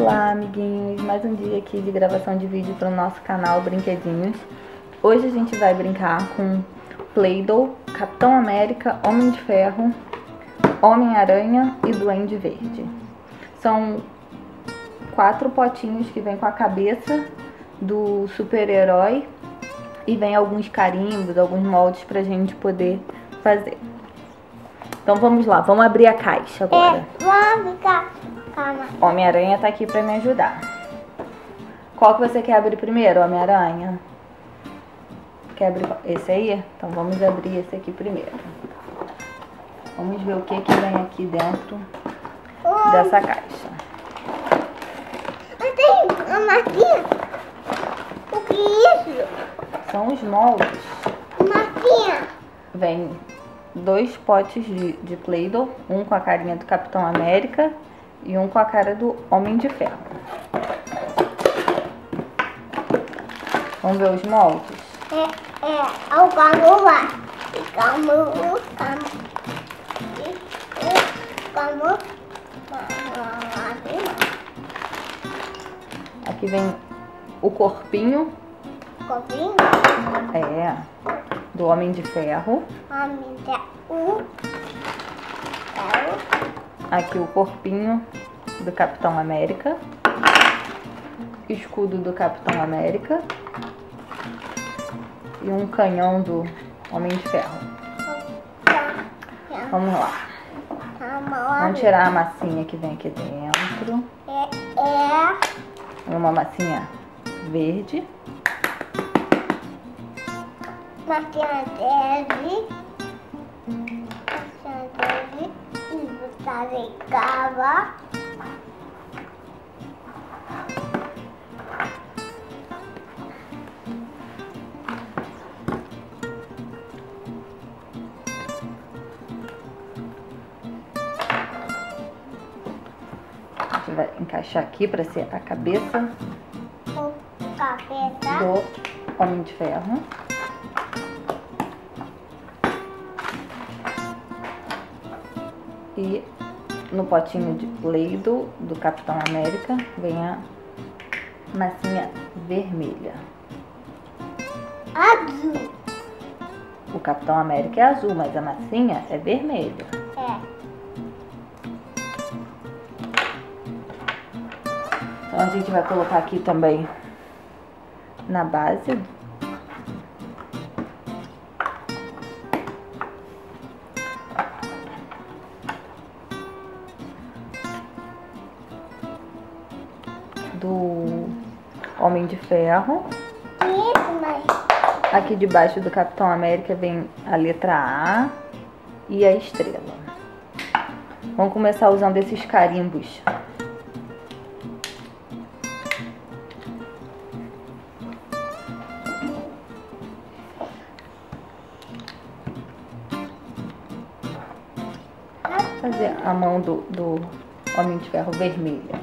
Olá, amiguinhos, mais um dia aqui de gravação de vídeo para o nosso canal Brinquedinhos. Hoje a gente vai brincar com Play-Doh, Capitão América, Homem de Ferro, Homem-Aranha e Duende Verde. São 4 potinhos que vem com a cabeça do super-herói e vem alguns carimbos, alguns moldes pra gente poder fazer. Então vamos lá, vamos abrir a caixa agora. Vamos ficar. Calma. Homem-Aranha tá aqui pra me ajudar. Qual que você quer abrir primeiro, Homem-Aranha? Quer abrir esse aí? Então vamos abrir esse aqui primeiro. Vamos ver o que que vem aqui dentro dessa caixa. Mas tem uma massinha. O que é isso? São os moldes. Massinha. Vem 2 potes de Play-Doh, um com a carinha do Capitão América e um com a cara do Homem de Ferro. Vamos ver os moldes? O cano vai. Aqui vem o corpinho. Copinho. Do Homem de Ferro. Aqui o corpinho do Capitão América. Escudo do Capitão América. E um canhão do Homem de Ferro. Vamos lá. Vamos tirar a massinha que vem aqui dentro. Uma massinha verde. Massinha deve. E botar em cava. A gente vai encaixar aqui para ser a cabeça O capeta. do Homem de Ferro. E no potinho de Play-Doh do Capitão América vem a massinha vermelha. Azul. O Capitão América é azul, mas a massinha é vermelha. Então a gente vai colocar aqui também na base do Homem de Ferro. Isso, mãe. Aqui debaixo do Capitão América vem a letra A e a estrela. Vamos começar usando esses carimbos. Fazer a mão do Homem de Ferro vermelha.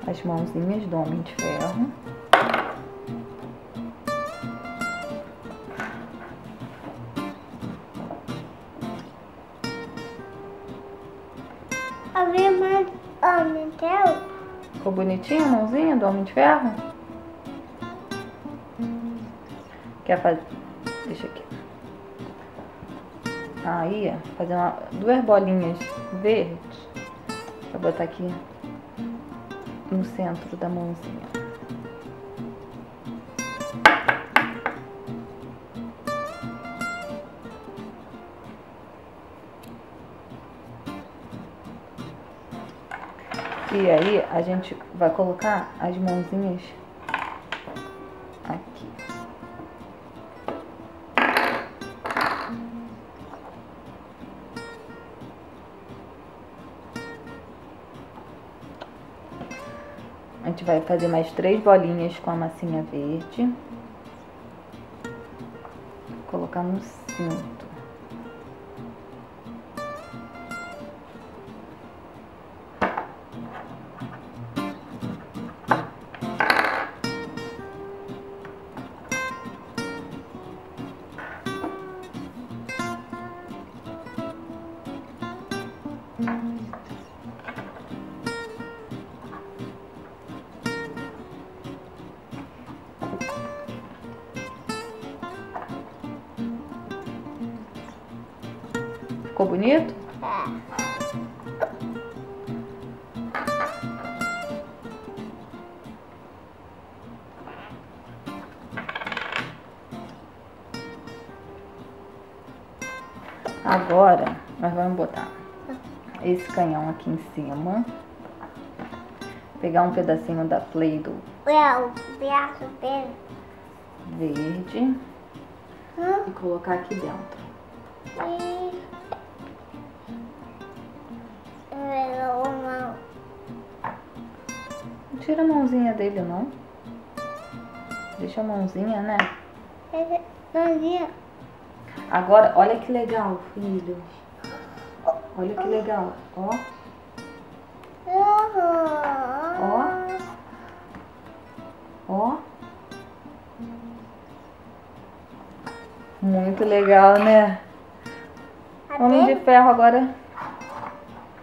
As mãozinhas do Homem de Ferro. A minha mãe, então. Ficou bonitinho a mãozinha do Homem de Ferro? Quer fazer? Deixa aqui. Aí, fazer 2 bolinhas verdes. Vou botar aqui no centro da mãozinha. E aí a gente vai colocar as mãozinhas aqui. A gente vai fazer mais 3 bolinhas com a massinha verde. Colocar no cinto. Ficou bonito? É. Agora, nós vamos botar esse canhão aqui em cima. Pegar um pedacinho da Play-Doh É o braço dele. verde e colocar aqui dentro. Não tira a mãozinha dele, não. Deixa a mãozinha, né? Agora, olha que legal, filho. Olha que legal, ó. Ó. Ó. Muito legal, né? Homem de Ferro agora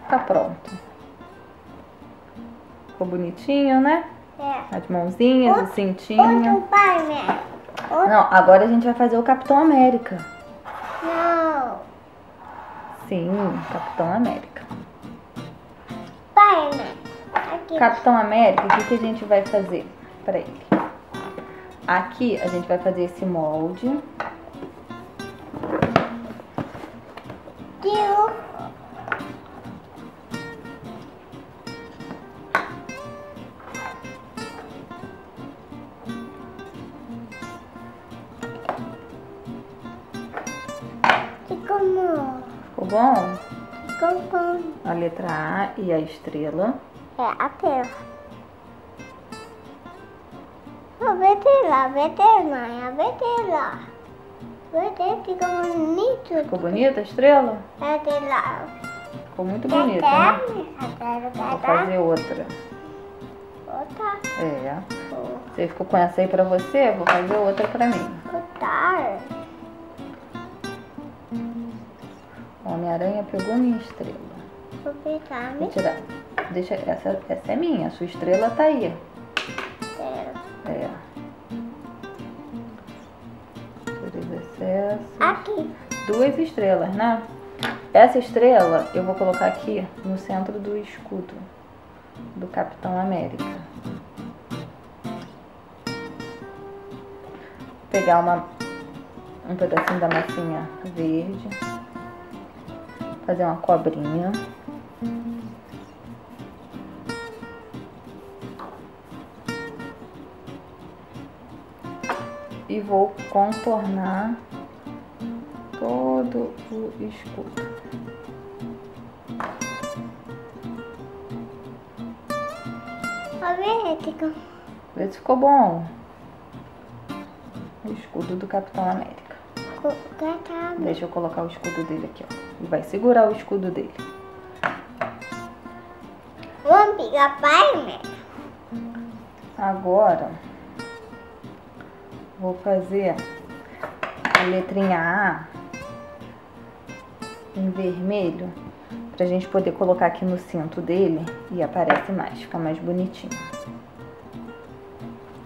tá pronto. Ficou bonitinho, né? É. As mãozinhas, o cintinho. Outro pai, né? Não, agora a gente vai fazer o Capitão América. Não. Sim, Capitão América. Pai, né? Aqui. Capitão América, o que a gente vai fazer pra ele? Aqui a gente vai fazer esse molde. Tio. Ficou bom? Ficou bom. A letra A e a estrela. É a tela. Vai ter lá, mãe. Vai ter lá. Vai ter, fica bonito. Ficou bonita a estrela? Vai ter lá. Ficou muito bonita, né? Vou fazer outra. Botar. É. Você ficou com essa aí pra você? Vou fazer outra pra mim. Botar. Homem-Aranha pegou minha estrela. Vou pegar Vou tirar. Deixa, essa é minha. A sua estrela tá aí. É. Tira os excessos. Aqui. 2 estrelas, né? Essa estrela eu vou colocar aqui no centro do escudo do Capitão América. Pegar um pedacinho da massinha verde. Fazer uma cobrinha. E vou contornar todo o escudo. Vê se ficou bom. O escudo do Capitão América. Deixa eu colocar o escudo dele aqui, ó. E vai segurar o escudo dele. Vamos pegar pai, né? Agora, vou fazer a letrinha A em vermelho, pra gente poder colocar aqui no cinto dele e aparece mais, fica mais bonitinho.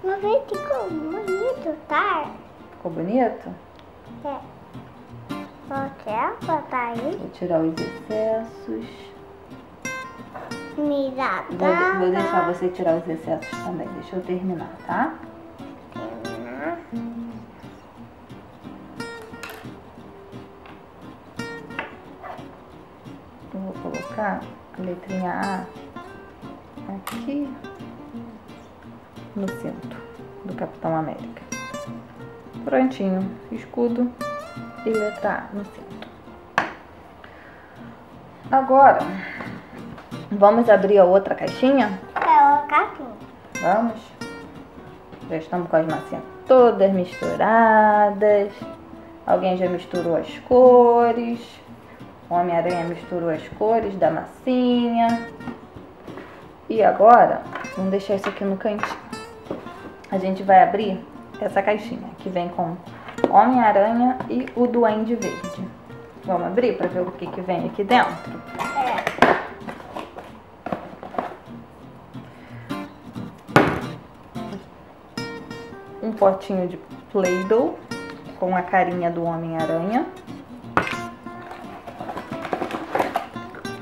Mas ficou bonito, tá? Ficou bonito? É. Você botar aí. Vou tirar os excessos. Mirada. Vou deixar você tirar os excessos também. Deixa eu terminar, tá? Terminar. Eu vou colocar a letrinha A aqui no cinto do Capitão América. Prontinho. Escudo e letra A no cinto. Agora, vamos abrir a outra caixinha? É o capim. Vamos? Já estamos com as massinhas todas misturadas. Alguém já misturou as cores. O Homem-Aranha misturou as cores da massinha. E agora, vamos deixar isso aqui no cantinho. A gente vai abrir essa caixinha que vem com Homem-Aranha e o Duende Verde. Vamos abrir para ver o que vem aqui dentro? Um potinho de Play-Doh com a carinha do Homem-Aranha.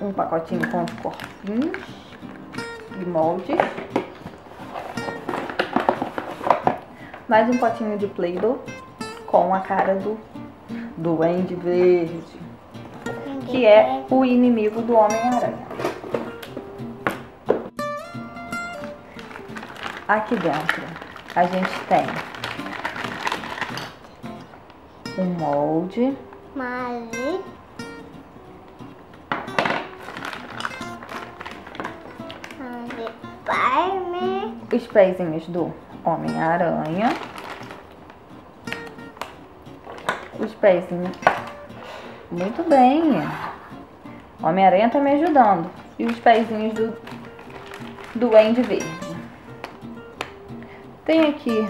um pacotinho com os corpinhos e moldes. Mais um potinho de Play-Doh com a cara do Duende Verde, que é o inimigo do Homem-Aranha. Aqui dentro a gente tem um molde, os pezinhos do Homem-Aranha, os pezinhos, muito bem, o Homem-Aranha tá me ajudando, e os pezinhos do Duende Verde. Tem aqui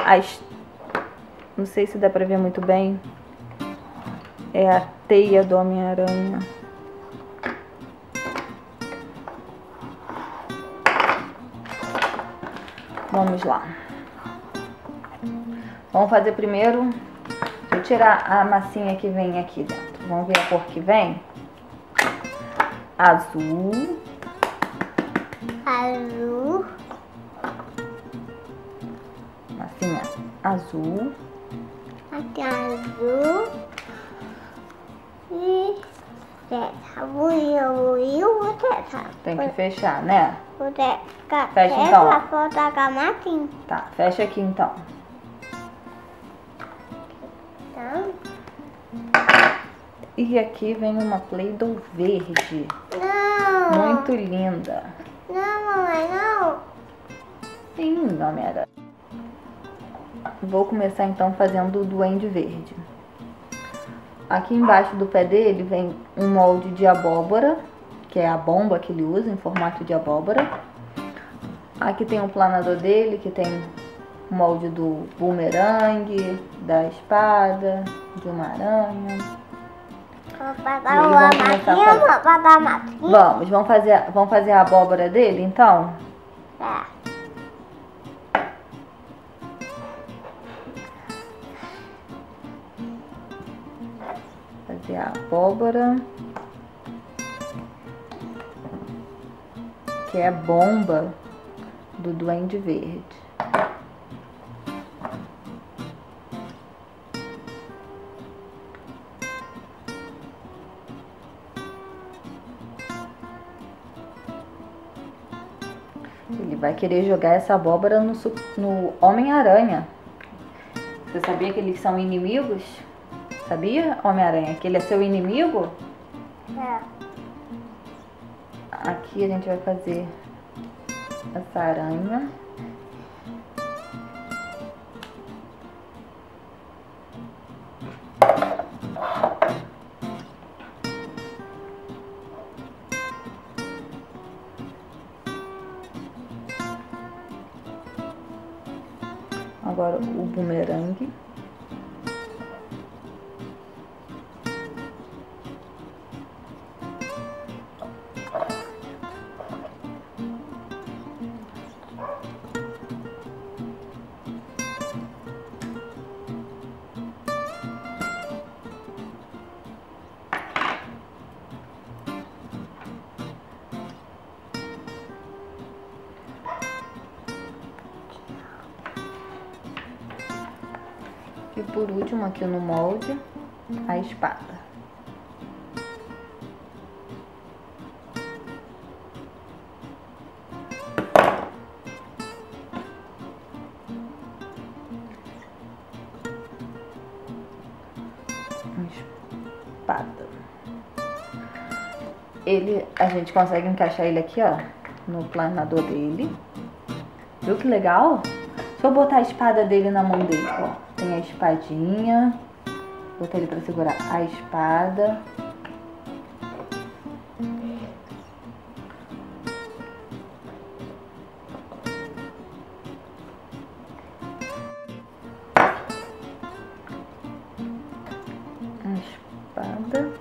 as, não sei se dá pra ver muito bem, é a teia do Homem-Aranha. Vamos lá. Vamos fazer primeiro, deixa eu tirar a massinha que vem aqui dentro. Vamos ver a cor que vem. Azul. Massinha azul. Aqui azul. E tem que fechar, né? Fecha então. Tá, fecha aqui então. E aqui vem uma Play-Doh verde. Não. Muito linda. Não, mamãe, não. Sim, Homem-Aranha. Vou começar então fazendo o Duende Verde. Aqui embaixo do pé dele vem um molde de abóbora, que é a bomba que ele usa em formato de abóbora. Aqui tem o planador dele, que tem o molde do bumerangue, da espada, de uma aranha. Vamos fazer a abóbora dele, então? Fazer a abóbora, que é a bomba do Duende Verde. Ele vai querer jogar essa abóbora no Homem-Aranha. Você sabia que eles são inimigos? Sabia, Homem-Aranha, que ele é seu inimigo? Aqui a gente vai fazer essa aranha. Agora o bumerangue. E por último, aqui no molde, a espada. Espada. A gente consegue encaixar ele aqui, ó, no planador dele. Viu que legal? Deixa eu botar a espada dele na mão dele, ó. Tem a espadinha. Botei ele pra segurar a espada. A espada.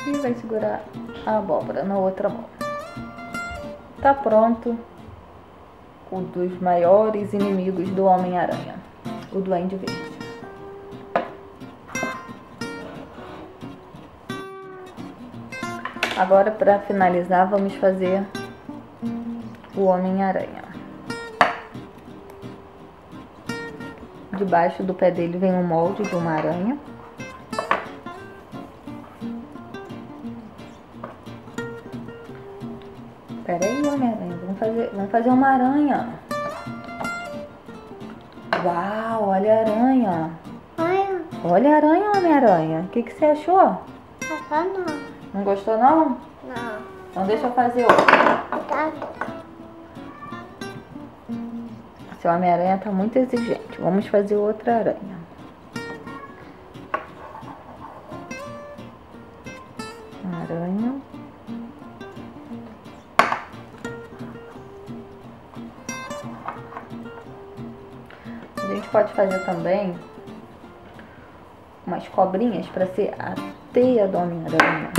E vai segurar a abóbora na outra mão. Tá pronto um dos maiores inimigos do Homem-Aranha, o Duende Verde. Agora, para finalizar, vamos fazer o Homem-Aranha. Debaixo do pé dele vem um molde de uma aranha. Pera aí, Homem-Aranha, vamos fazer uma aranha. Uau, olha a aranha. Olha a aranha, Homem-Aranha. O que você achou? Não. Não gostou, não? Não. Então deixa eu fazer outra. Tá. Seu Homem-Aranha tá muito exigente. Vamos fazer outra aranha. Uma aranha. A gente pode fazer também umas cobrinhas para ser a teia do Homem-Aranha.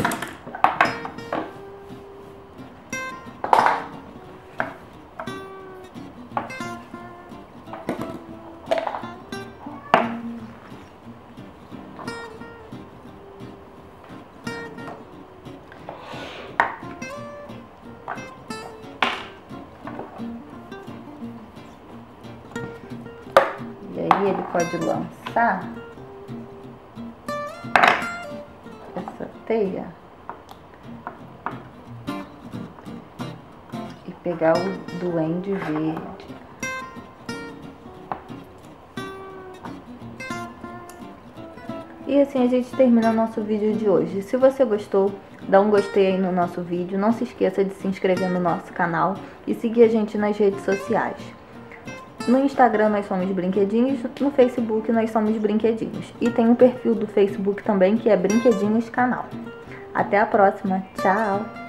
E aí ele pode lançar essa teia e pegar o duende verde. E assim a gente termina o nosso vídeo de hoje. Se você gostou, dá um gostei aí no nosso vídeo. Não se esqueça de se inscrever no nosso canal e seguir a gente nas redes sociais. No Instagram nós somos Brinquedinhos, no Facebook nós somos Brinquedinhos. E tem um perfil do Facebook também que é Brinquedinhos Canal. Até a próxima, tchau!